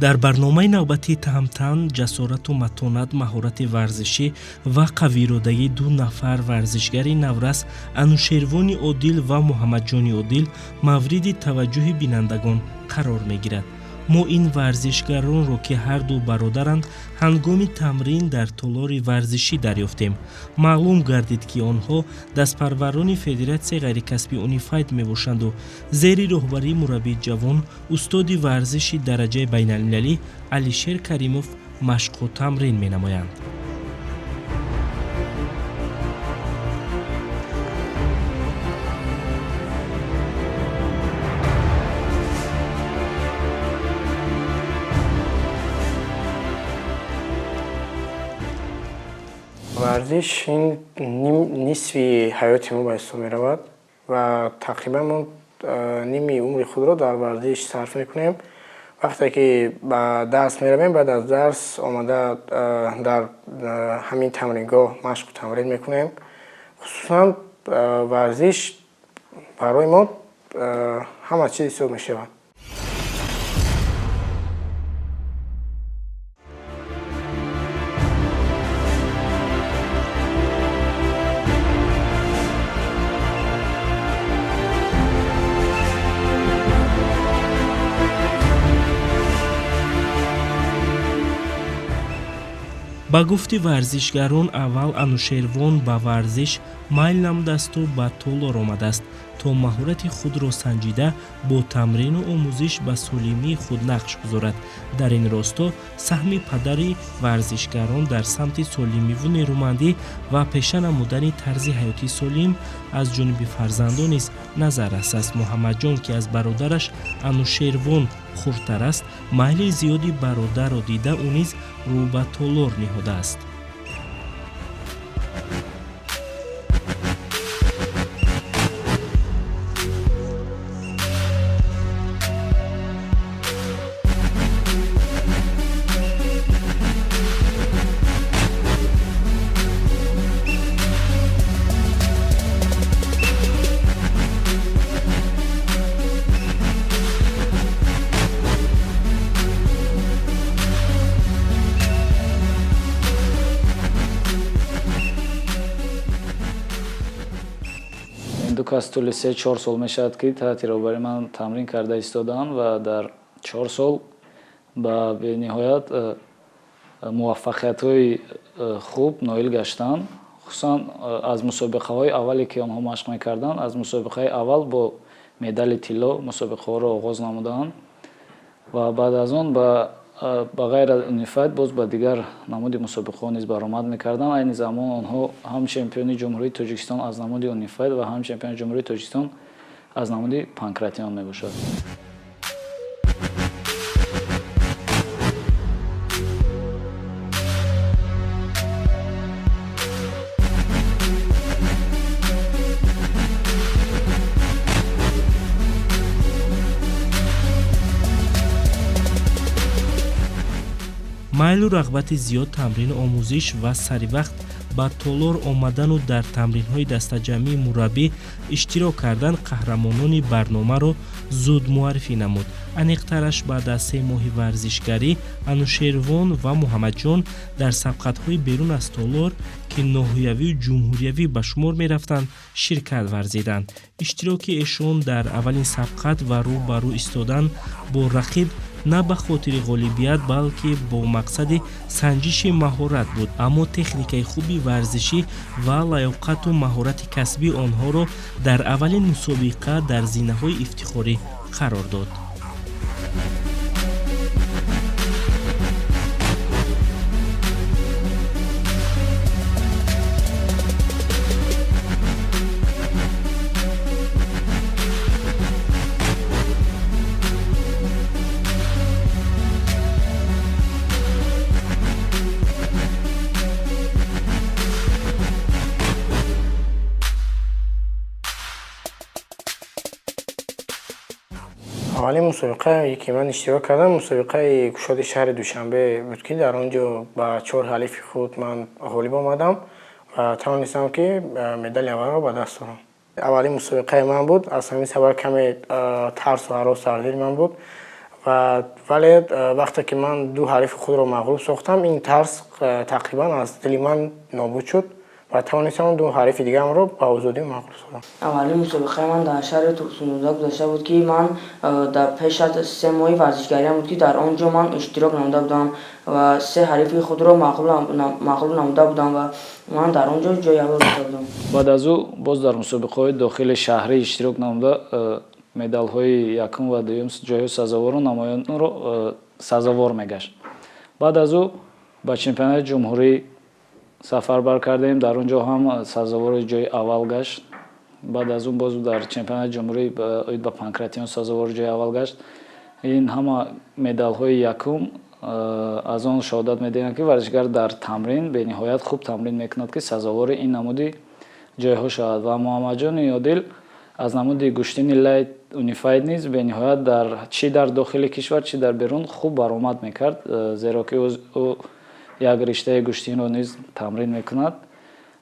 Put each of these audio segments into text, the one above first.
дар барномаи навбатии таҳмтан ҷасорату матонат маҳорати варзишӣ ва қавииродагии ду нафар варзишгари наврас Анушервони Одил ва Муҳаммадҷони Одил мавриди таваҷҷӯҳи бинандагон қарор мегирад. мо ин варзишгаронро ки ҳарду бародаранд ҳангоми тамрин дар толори варзишӣ дарёфтем. маълум гардид ки онҳо дастпарварони Федератсияи ғайрикасбии Унифайд мебошанду зери роҳбарии мураббии ҷавон устоди варзиши дараҷаи байналмилалӣ Алишер Каримов машқу тамрин менамоянд. варзиш ин нисфи ҳаёти мо ба ҳисоб меравад ва тақрибан мо ними умри худро дар варзиш сарф мекунем. вақте ки ба дарс меравем, баъд аз дарс омада дар ҳамин тамрингоҳ машқу тамрин мекунем. хусусан варзиш барои мо ҳама чиз ҳисоб мешавад. ба гуфти варзишгарон аввал Анушервон ба варзиш майл намудасту ба толор омадааст, то маҳорати худро санҷида бо тамрину омӯзиш ба солимии худ нақш гузорад. дар ин росто саҳми падари варзишгарон дар самти солимиву нерӯмандӣ ва пеша намудани тарзи ҳаёти солим аз ҷониби фарзандон низ назаррас аст. Муҳаммадҷон ки аз бародараш Анушервон хурдтар аст, майли зиёди бародарро дида ӯ низ рӯ ба толор ниҳодааст. Кас тӯли 3-4 сол мешавад ки таҳти роҳбари ман тамрин карда истодаам ва дар 4 сол ба бениҳоят муваффақиятҳои хуб ноил гаштанд. хусусан аз мусобиқаҳои аввале ки онҳо машқ мекарданд, аз мусобиқаи аввал бо медали тилло мусобиқаҳоро оғоз намуданд ва баъд аз он ба ғайр аз Унифайд боз ба дигар намуди мусобиқаҳо низ баромад мекарданд. айни замон онҳо ҳам чемпиони ҷумҳурии Тоҷикистон аз намуди Унифайд ва ҳам чемпиони ҷумҳурии Тоҷикистон аз намуди Панкратион мебошад. майлу рағбати зиёд тамрини омӯзиш ва саривақт ба толор омадану дар тамринҳои дастаҷамъии мураббӣ иштирок кардан қаҳрамонони барномаро зуд муаррифӣ намуд. аниқтараш баъд аз 3 моҳи варзишгарӣ Анушервон ва Муҳаммадҷон дар сабқатҳои берун аз толор ки ноҳиявию ҷумҳуриявӣ ба шумор мерафтанд ширкат варзиданд. иштироки эшон дар аввалин сабқат ва рӯ ба рӯ истодан бо рақиб на ба хотири ғолибият, балки бо мақсади санҷиши маҳорат буд. аммо техникаи хуби варзишӣ ва лаёқату маҳорати касбии онҳоро дар аввалин мусобиқа дар зинаҳои ифтихорӣ қарор дод. аввалин мусобиқае ки ман иштирок кардам мусобиқаи кушоди шаҳри Душанбе буд ки дар он ҷо ба 4 ҳалифи худ ман ғолиб омадам ва тавонистам ки медали аввалро ба даст орам. аввалин мусобиқаи ман буд, аз ҳамин сабаб каме тарсу ҳарос дар дили ман буд вале вақте ки ман ду ҳарифи худро мағлуб сохтам, ин тарс тақрибан аз дили ман нобуд шуд ва тавонистам ду ҳарифи дигаамро ба озодӣ мағлуб сохтам. аввалин мусобиқаи ман дар шаҳри Турсунбург гузашта буд ки ман дар пеш аз 3 моҳи варзишгариям буд ки дар он ҷо ман иштирок намуда будам ва 3 ҳарифи худро мағлуб намуда будам ва ман дар он ҷо ҷои аввал гирифта будам. баъд аз ӯ боз дар мусобиқаҳои дохили шаҳрӣ иштирок намуда медалҳои якум ва дуюм ҷойҳои сазовору намоёнро сазовор мегашт. баъд аз ӯ ба чемпионати ҷумҳурӣ сафар бар кардем, дар он ҷо ҳам сазовори ҷои аввал гашт. баъд аз он боз дар чемпионати ҷумҳурӣ оид ба Панкратион сазовори ҷои аввал гашт. ин ҳама медалҳои якум аз он шаҳодат медиҳанд ки варзишгар дар тамрин бениҳоят хуб тамрин мекунад ки сазовори ин намуди ҷойҳо шавад. ва Муҳаммаҷони Одил аз намуди Гӯштини Light Unified низ бениҳоят чӣ дар дохили кишвар, чӣ дар берун хуб баромад мекард, зеро ки ӯ як риштаи гӯштинро низ тамрин мекунад.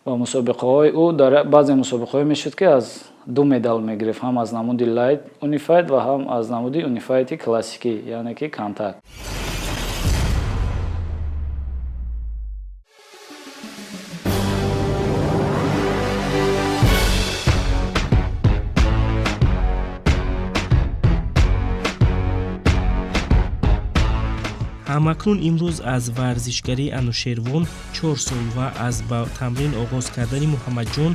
ва мусобиқаҳои ӯ дар баъзе мусобиқаҳое мешуд ки аз 2 медал мегирифт, ҳам аз намуди Light Unified ва ҳам аз намуди Unified классикӣ, яъне ки контакт. ҳамакнун имрӯз аз варзишгарии Анушервон 4 сол ва аз ба тамрин оғоз кардани Муҳаммаҷон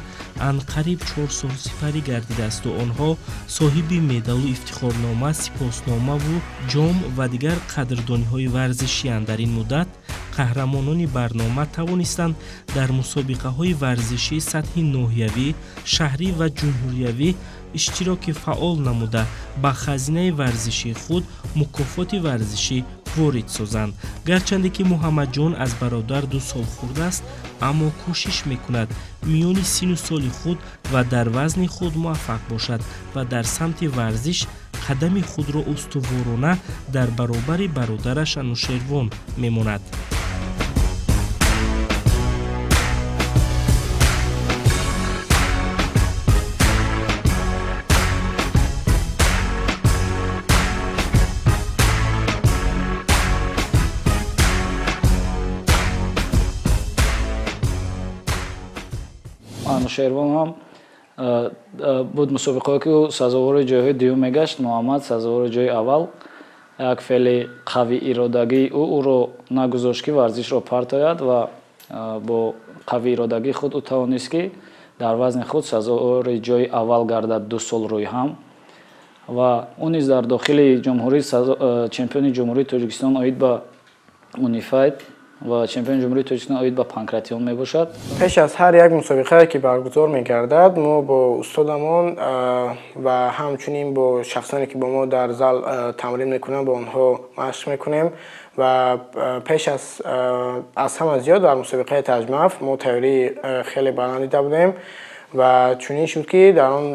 анқариб 4 сол сифарӣ гардидасту онҳо соҳиби медалу ифтихорнома, сипосномаву ҷом ва дигар қадрдониҳои варзишианд. Дар ин муддат қаҳрамонони барнома тавонистанд дар мусобиқаҳои варзишии сатҳи ноҳиявӣ, шаҳрӣ ва ҷумҳуриявӣ иштироки фаъол намуда ба хазинаи варзишии худ мукофоти варзишӣ ворид созанд. гарчанде ки Муҳаммаҷон аз бародар 2 сол хурд аст, аммо кӯшиш мекунад миёни сину соли худ ва дар вазни худ муваффақ бошад ва дар самти варзиш қадами худро устуворона дар баробари бародараш Анушервон мемонад. Анушервон ҳам буд мусобиқаҳое ки ӯ сазовори ҷойҳои дуюм мегашт, Муҳаммад сазовори ҷои аввал. як феъли қавииродагии ӯро нагузошт ки варзишро партояд ва бо қавииродагии худ ӯ тавонист ки дар вазни худ сазовори ҷои аввал гардад 2 сол рӯи ҳам. ва ӯ низ дар дохили ҷумҳурӣ чемпиони ҷумҳурии Тоҷикистон оид ба Unified ва чемпиони ҷумҳурии Тоҷикистон оид ба Панкратион мебошад. пеш аз ҳар як мусобиқае ки баргузор мегардад, мо бо устодамон ва ҳамчунин бо шахсоне ки бо мо дар зал тамрин мекунанд, бо онҳо машқ мекунем ва пеш аз ҳама зиёд дар мусобиқаи таҷмаф мо тайёрии хеле баланд дида будем ва чунин шуд ки дар он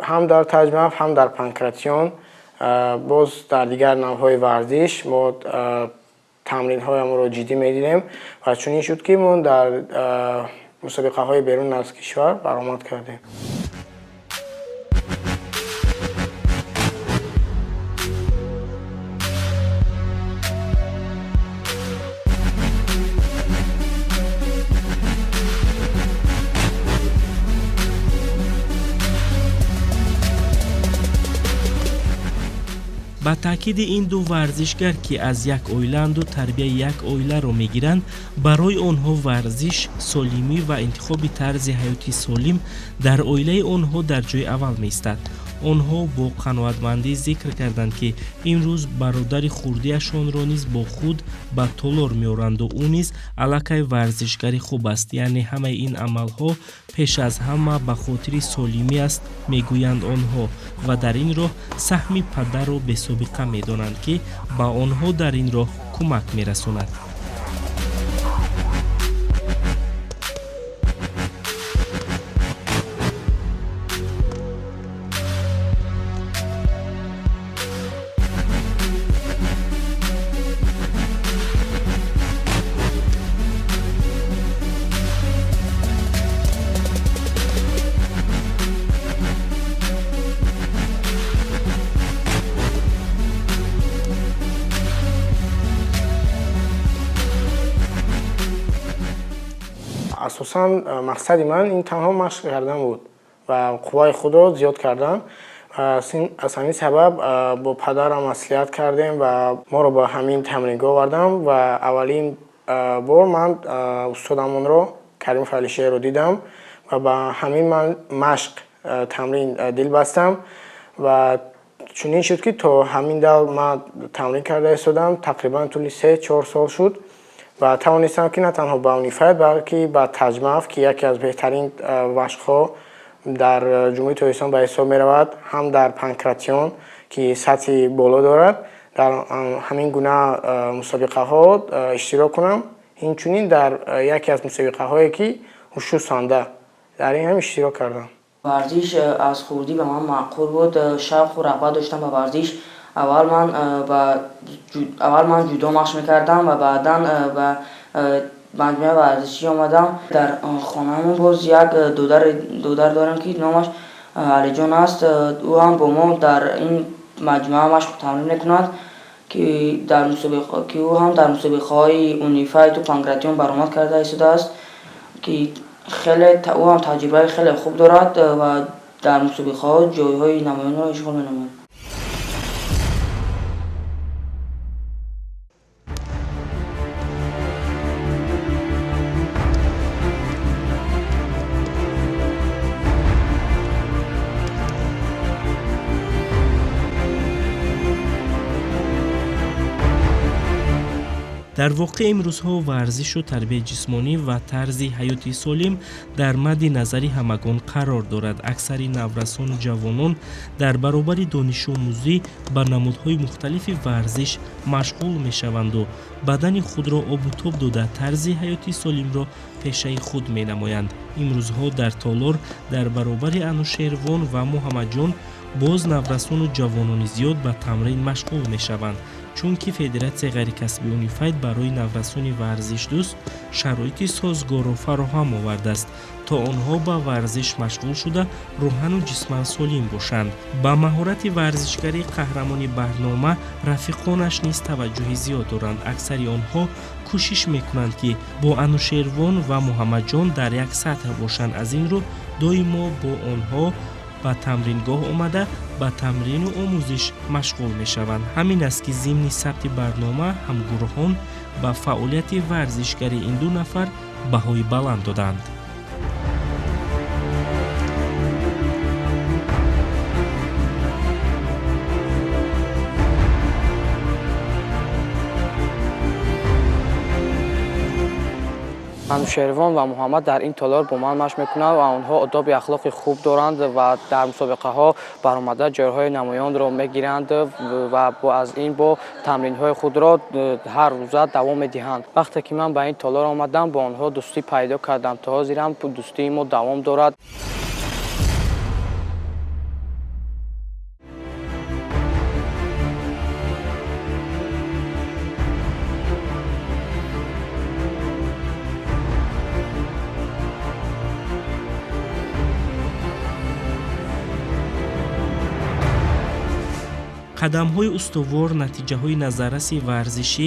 ҳам дар таҷмаф, ҳам дар Панкратион, боз дар дигар навъҳои варзиш мо тамринҳоямро ҷиддӣ медидем ва чунин шуд ки мо дар мусобиқаҳои берун аз кишвар баромад кардем. ба таъкиди ин ду варзишгар ки аз як оилаанду тарбияи як оиларо мегиранд, барои онҳо варзиш, солимӣ ва интихоби тарзи ҳаёти солим дар оилаи онҳо дар ҷои аввал меистад. онҳо бо қаноатмандӣ зикр карданд ки имрӯз бародари хурдиашонро низ бо худ ба толор меоранду ӯ низ аллакай варзишгари хуб аст, яъне ҳамаи ин амалҳо пеш аз ҳама ба хотири солимӣ аст, мегӯянд онҳо, ва дар ин роҳ саҳми падарро бесобиқа медонанд ки ба онҳо дар ин роҳ кӯмак мерасонад. асосан мақсади ман ин танҳо машқ кардан буд ва қувваи худро зиёд кардан. Аз ҳамин сабаб бо падарам маслиҳат кардем ва моро ба ҳамин тамрингоҳ овардам ва аввалин бор ман устодамонро Карим Фалишиеро дидам ва ба ҳамин ман машқ тамрин дил бастам ва чунин шуд ки то ҳамин давр ман тамрин карда истодам. Тақрибан тӯли 3-4 сол шуд ва тавонистам ки на танҳо ба Унифайт балки ба Таҷмаф ки яке аз беҳтарин машқҳо дар ҷумҳурии Тоҷикистон ба ҳисоб меравад, ҳам дар панкратион ки сатҳи боло дорад, дар ҳамин гуна мусобиқаҳо иштирок кунам. Инчунин дар яке аз мусобиқаҳое ки ҳушу санда дар ин ҳам иштирок кардам. Варзиш аз хурдӣ ба ман маъқул буд, шавқу рағбат доштам ба варзиш. Аввал ман ҷудо машқ мекардам ва баъдан ба маҷмӯъаи варзишӣ омадам. Дар хонаамон боз як додар дорем ки номаш Алиҷон аст. Ӯ ҳам бо мо дар ин маҷмӯъа машқ тамрин мекунад ки ӯ ҳам дар мусобиқаҳои Унифайту Панкратион баромад карда истодааст ки ӯ ҳам таҷрибаи хеле хуб дорад ва дар мусобиқаҳо ҷойҳои намоёнро ишғол менамояд. дар воқеъ имрӯзҳо варзишу тарбияи ҷисмонӣ ва тарзи ҳаёти солим дар мадди назари ҳамагон қарор дорад. Аксари наврасону ҷавонон дар баробари донишомӯзӣ ба намудҳои мухталифи варзиш машғул мешаванду бадани худро обу тоб дода тарзи ҳаёти солимро пешаи худ менамоянд. Имрӯзҳо дар Толор дар баробари Анушервон ва Муҳаммаҷон боз наврасону ҷавонони зиёд ба тамрин машғул мешаванд, чунки Федератсияи ғайрикасбии Унифайт барои наврасони варзишдӯст шароити созгорро фароҳам овардааст, то онҳо ба варзиш машғул шуда рӯҳану ҷисман солим бошанд. Ба маҳорати варзишгарӣ қаҳрамони барнома рафиқонаш низ таваҷҷӯҳи зиёд доранд. Аксари онҳо кӯшиш мекунанд ки бо Анушервон ва Муҳаммаҷон дар як сатҳ бошанд. Аз ин рӯ доимо бо онҳо ба тамрингоҳ омада ба тамрину омӯзиш машғул мешаванд. Ҳамин аст ки зимни сабти барнома ҳамгурӯҳон ба фаъолияти варзишгари ин ду нафар баҳои баланд доданд. Анушервон ва Муҳаммад дар ин Толор бо ман машқ мекунанд ва онҳо одоби ахлоқи хуб доранд ва дар мусобиқаҳо баромада ҷойҳои намоёнро мегиранд ва аз ин бо тамринҳои худро ҳар рӯза давом медиҳанд. Вақте ки ман ба ин Толор омадам, бо онҳо дӯстӣ пайдо кардам. То ҳозирам дӯстии мо давом дорад. қадамҳои устувор, натиҷаҳои назарраси варзишӣ,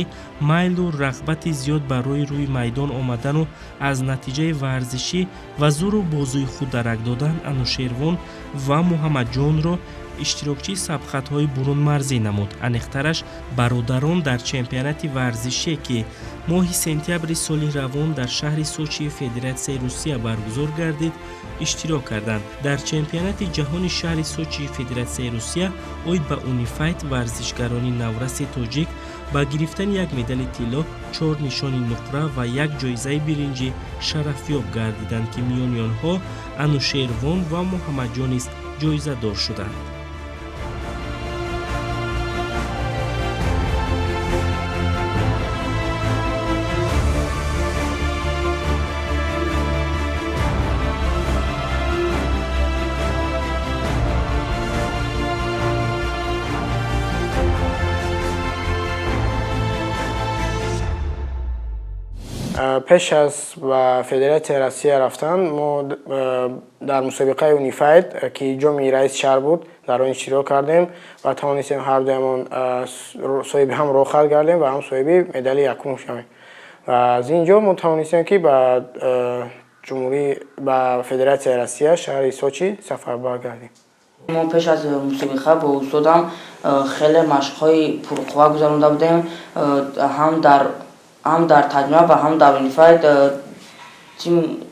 майлу рағбати зиёд барои рӯи майдон омадану аз натиҷаи варзишӣ ва зуру бозуи худ дарак додан Анушервон ва Муҳаммаҷонро иштирокчии сабқатҳои бурунмарзӣ намуд. Аниқтараш бародарон дар чемпионати варзишие ки моҳи сентябри соли равон дар шаҳри Сочии Федератсияи Русия баргузор гардид, иштирок карданд. Дар чемпионати ҷаҳони шаҳри Сочии Федератсияи Русия оид ба Унифайт варзишгарони навраси тоҷик ба гирифтани як медали тилло, 4 нишони нуқра ва як ҷоизаи биринҷӣ шарафёб гардиданд ки миёни онҳо Анушервон ва Муҳаммаҷон низ ҷоизадор шуданд. пеш аз ба Федератсияи Россия рафтан, мо дар мусобиқаи Унифайт ки ҷоми раис шаҳр буд, дар он иштирок кардем ва тавонистем ҳардуямон соҳиби ҳам рохат гардем ва ҳам соҳиби медали якум шавем. Ва аз ин ҷо мо тавонистем ки ба ба Федератсияи Россия шаҳри Сочи сафарбар гардем. мо пеш аз мусобиқа бо устодам хеле машқҳои пурқувва гузаронда будем, ҳам дар таҷмиа ва ҳам дар унифайд,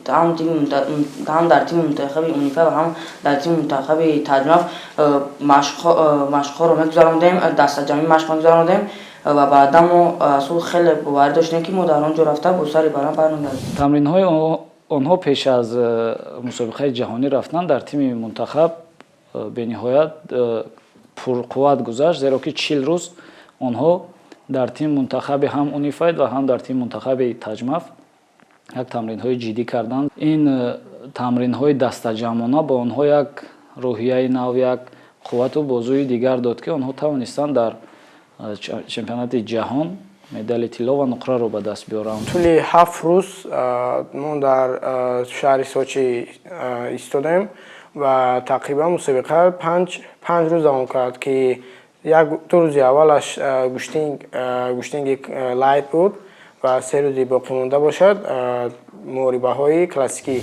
ҳам дар тими мунтахаби унифайд ва ҳам дар тими мунтахаби таҷмиа машқҳоро мегузарондем, дастаҷамӣ машқ мегузарондем ва баъдан мо асул хеле боварӣ доштем ки мо дар он ҷо рафта бо сари баланд бармегардем. тамринҳои онҳо пеш аз мусобиқаи ҷаҳонӣ рафтан дар тими мунтахаб бениҳоят пурқувват гузашт, зеро ки 40 рӯз онҳо дар тими мунтахаби ҳам унифайд ва ҳам дар тими мунтахаби таҷмаф як тамринҳои ҷиддӣ карданд. Ин тамринҳои дастаҷамона ба онҳо як рӯҳияи нав, як қуввату бозӯи дигар дод, ки онҳо тавонистанд дар чемпионати ҷаҳон медали тилло ва нуқраро ба даст биёранд. тӯли 7 рӯз мо дар шаҳри Сочи истодем ва тақрибан мусобиқа 5 рӯз давом кард, ки 2 рӯзи аввалаш гуштинги лайт буд ва 3 рӯзи боқӣ монда бошад муорибаҳои классикӣ.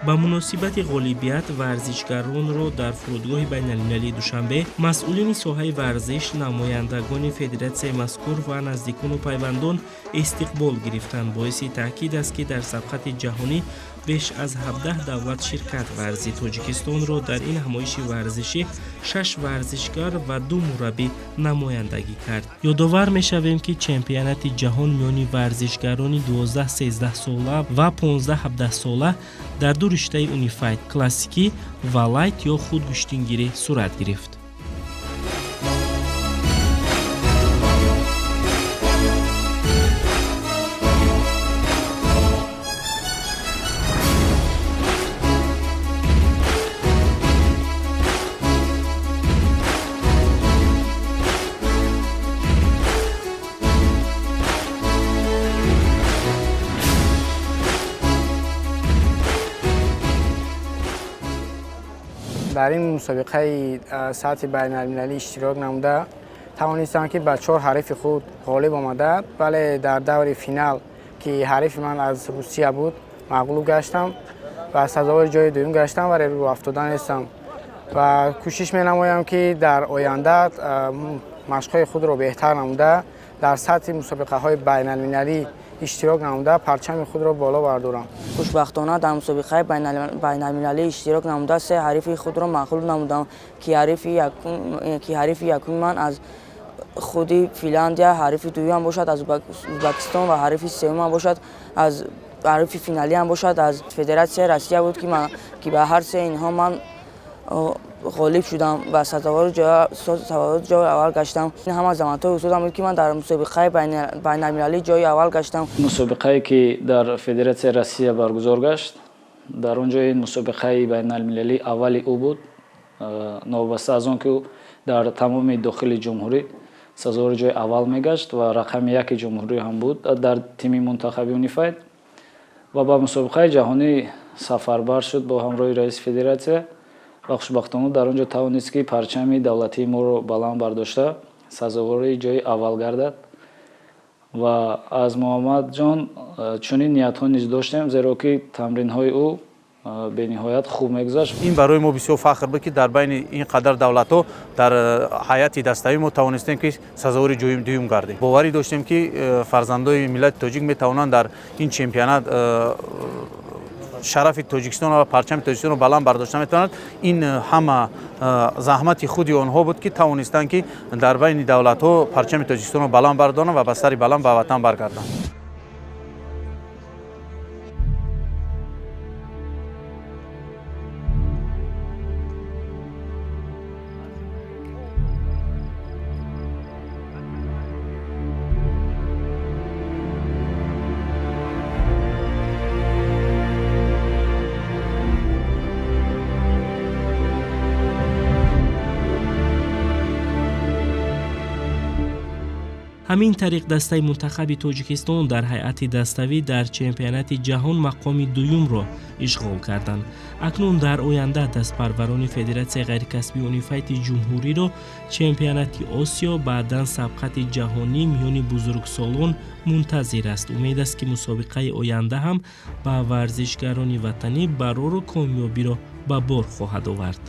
ба муносибати ғолибият варзишгаронро дар фурудгоҳи байналмилалии Душанбе масъулини соҳаи варзиш, намояндагони федератсияи мазкур ва наздикону пайвандон истиқбол гирифтанд. Боиси таъкид аст, ки дар сабқати ҷаҳонӣ беш аз 17 давлат ширкат варзид. Тоҷикистонро дар ин ҳамоиши варзишӣ 6 варзишгар ва 2 мураббӣ намояндагӣ кард. Ёдовар мешавем, ки чемпионати ҷаҳон миёни варзишгарони 12-13 сола ва 15-17 сола дар ду риштаи унифайд, классикӣ ва лайт ё худгуштингирӣ сурат гирифт. дар ин мусобиқаи сатҳи байналмилалӣ иштирок намуда тавонистам, ки ба 4 ҳарифи худ ғолиб омада, вале дар даври финал, ки ҳарифи ман аз Русия буд, мағлуб гаштам ва сазовори ҷои дуюм гаштам, вале рӯ афтода нестам ва кӯшиш менамоям, ки дар оянда машқҳои худро беҳтар намуда дар сатҳи мусобиқаҳои байналмилалӣ иштирок намуда парчами худро боло бардорам. хушбахтона дар мусобиқаи байналмилалӣ иштирок намуда 3 ҳарифи худро мағлуб намудам, ки ҳарифи якуми ман аз худи Финляндия, ҳарифи дуюмам бошад аз Узбекистон ва ҳарифи сеюмам бошад аз ҳарифи финалиам бошад аз Федератсияи Россия буд, ки ба ҳар се инҳо ман ғолиб шудам ва сазовори ҷои аввал гаштам. ин ҳама заматҳои устодам буд, ки ман дар мусобиқаи байналмилалӣ ҷои аввал гаштам. мусобиқае ки дар Федератсияи Россия баргузор гашт, дар он ҷо ин мусобиқаи байналмилалӣ аввали ӯ буд, новобаста аз он ки ӯ дар тамоми дохили ҷумҳурӣ сазовори ҷои аввал мегашт ва рақами 1 ҷумҳурӣ ҳам буд дар тими мунтахаби унифайд ва ба мусобиқаи ҷаҳонӣ сафарбар шуд бо ҳамроҳи раиси федератсия ва хушбахтона дар он ҷо тавонист, ки парчами давлатии моро баланд бардошта сазовори ҷои аввал гардад ва аз Муҳаммадҷон чунин ниятҳо низ доштем, зеро ки тамринҳои ӯ бениҳоят хуб мегузашт. ин барои мо бисёр фахр буд, ки дар байни ин қадар давлатҳо дар ҳайати даставӣ мо тавонистем, ки сазовори дуюм гардем. боварӣ доштем, ки фарзандои миллати тоҷик метавонанд дар ин чемпионат шарафи Тоҷикистон ва парчами Тоҷикистонро баланд бардошта метавонад. ин ҳама заҳмати худи онҳо буд, ки тавонистанд, ки дар байни давлатҳо парчами Тоҷикистонро баланд бардоранд ва ба сари баланд ба ватан баргарданд. ҳамин тариқ дастаи мунтахаби тоҷикистон дар ҳайати даставӣ дар чемпионати ҷаҳон мақоми дуюмро ишғол карданд. акнун дар оянда дастпарварони федератсияи ғайрикасбии унифайти ҷумҳуриро чемпионати осиё баъдан сабқати ҷаҳонӣ миёни бузургсолон мунтазир аст. умед аст ки мусобиқаи оянда ҳам ба варзишгарони ватанӣ барору комёбиро ба бор хоҳад овард.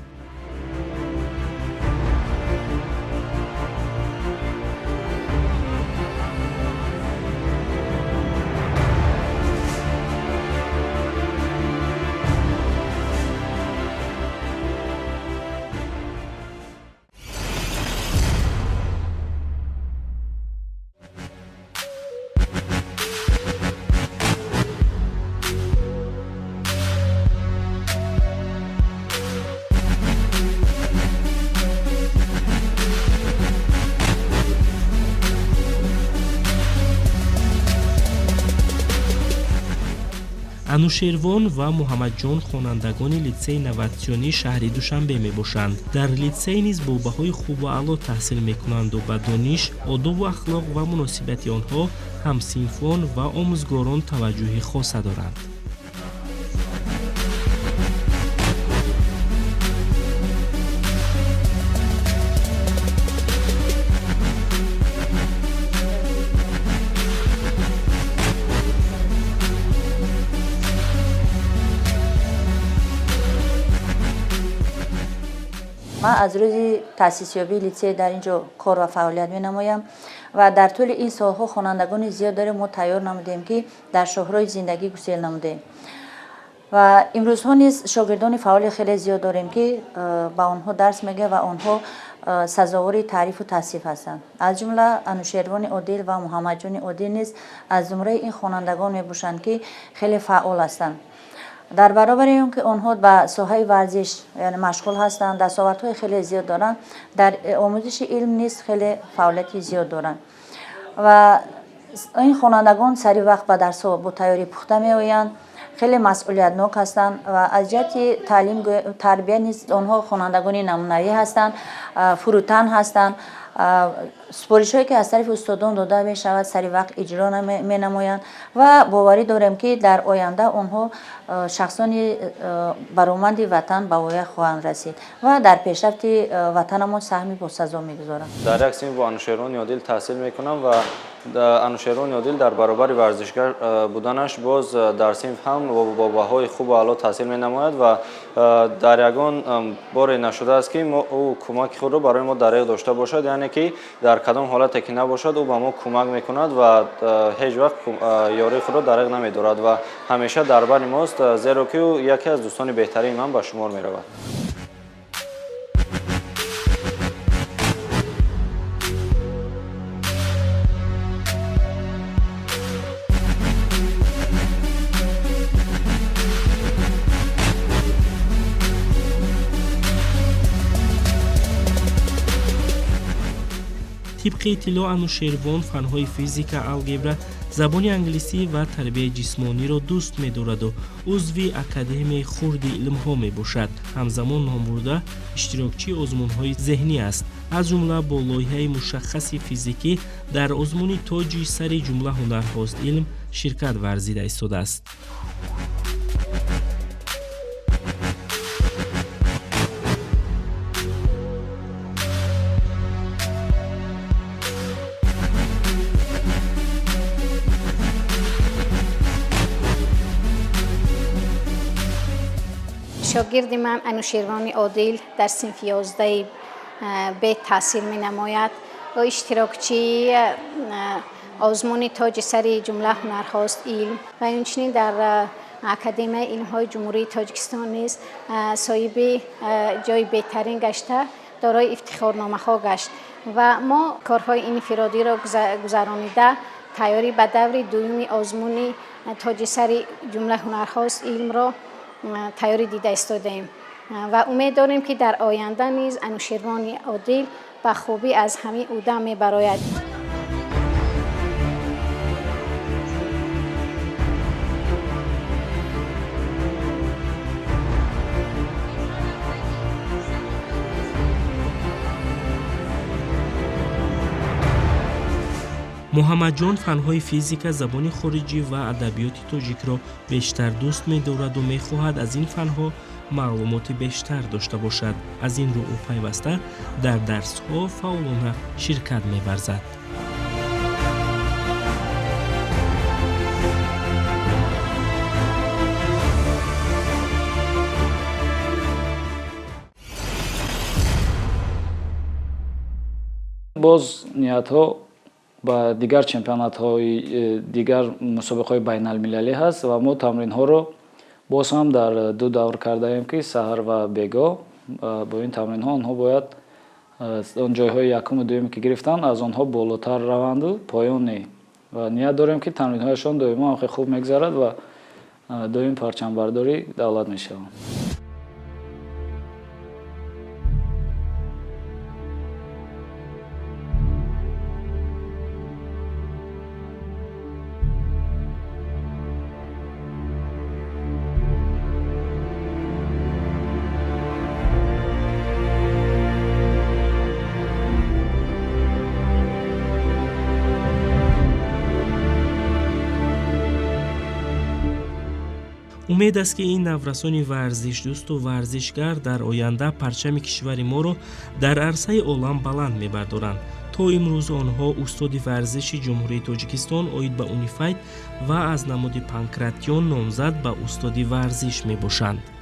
анушервон ва муҳаммадҷон хонандагони литсеи инноватсионӣ шаҳри душанбе мебошанд. дар литсей низ бо баҳои хубу аъло таҳсил мекунанду ба дониш, одобу ахлоқ ва муносибати онҳо ҳамсинфон ва омӯзгорон таваҷҷӯҳи хоса доранд. من از روز تأسیسیابی لیسه در اینجا کار و فعالیت می‌نمایم و در طول این سالها خوانندگان زیاد داریم ما تیار نمودیم که در شاهراه زندگی گسیل نمودیم و امروزها نیز شاگردان فعال خیلی زیاد داریم که با آنها درس میگه و آنها سزاوار تعریف و توصیف هستند. از جمله انوشیروان عادل و محمدجان عادل نیز از زمره این خوانندگان میباشند که خیلی فعال هستند. در برابر اینکه آنها به ساحه ورزش یعنی مشغول هستند، دستاوردهای خیلی زیاد دارند، در آموزش علم نیز خیلی فعالیت زیاد دارند و این خوانندگان سری وقت به درس با تیاری پخته میآیند، خیلی مسئولیتناک هستند و از جهت تعلیم تربیت نیز آنها خوانندگان نمونه‌ای هستند، فروتن هستند. سپارش‌هایی که از طرف استادان داده می شود سری وقت اجرا می نمایند و باوری داریم که در آینده آنها شخصان برآمند وطن به وای خواهند رسید و در پیشرفت وطنمان سهمی باسزا می‌گذارند. در یک سیم با انوشیروان عادل تحصیل میکنم و انوشیروان عادل در برابر ورزشگر بودنش باز در صنف هم با بهای خوب و اعلی تحصیل می نماید و در یگان بار نشده است که او کمک خود را برای ما دریغ داشته باشد، یعنی که در کدام حالتی که نباشد او به ما کمک میکند و هیچ وقت یاری خود را دریغ نمیدارد و همیشه در بر ماست، زیرا که او یکی از دوستان بهترین من به شمار می رود. طبق اطلاع انوشیروان فنهای فیزیک، الگبرا، زبان انگلیسی و تربیت جسمانی را دوست می‌دارد و عضو اکادمی خرد علم‌ها میباشد. همزمان نام برده اشتراکچی آزمون‌های ذهنی است، از جمله با لایحه مشخص فیزیکی در آزمون تاج سر جمله هنرهاست علم شرکت ورزیده ایستاده است. شاگرد من انوشیروان عادل در صنف 11 به تحصیل می نماید و اشتراکچی آزمون تاج سر جمله هنرهاست علم و همچنین در اکادمی علم‌های جمهوری تاجیکستان نیز صاحب جای بهترین گشته دارای افتخارنامه ها گشت و ما کارهای انفرادی را گذرانیده تیاری به دور دوم آزمون تاج سر جمله هنرهاست علم را تیاری دیده ایستادیم و امید داریم که در آینده نیز انوشیروان عادل به خوبی از همین عهده می‌براید. муҳаммаҷон фанҳои физика, забони хориҷӣ ва адабиёти тоҷикро бештар дӯст медораду мехоҳад аз ин фанҳо маълумоти бештар дошта бошад. аз ин рӯ ӯ пайваста дар дарсҳо фаъолона ширкат меварзад. боз ниятҳо ба дигар чемпионатҳои дигар мусобиқаҳои байналмилалӣ ҳаст ва мо тамринҳоро боз ҳам дар ду давр кардаем ки саҳар ва бегоҳ. бо ин тамринҳо онҳо бояд он ҷойҳои якуму дуюме ки гирифтанд аз онҳо болотар раванду поёне ва ният дорем ки тамринҳояшон доимо ҳам хуб мегзарад ва доим парчамбардори давлат мешаванд. умед аст ки ин наврасони варзишдӯсту варзишгар дар оянда парчами кишвари моро дар арсаи олам баланд мебардоранд. то имрӯз онҳо устоди варзиши ҷумҳурии тоҷикистон оид ба унифайт ва аз намуди панкратион номзад ба устоди варзиш мебошанд.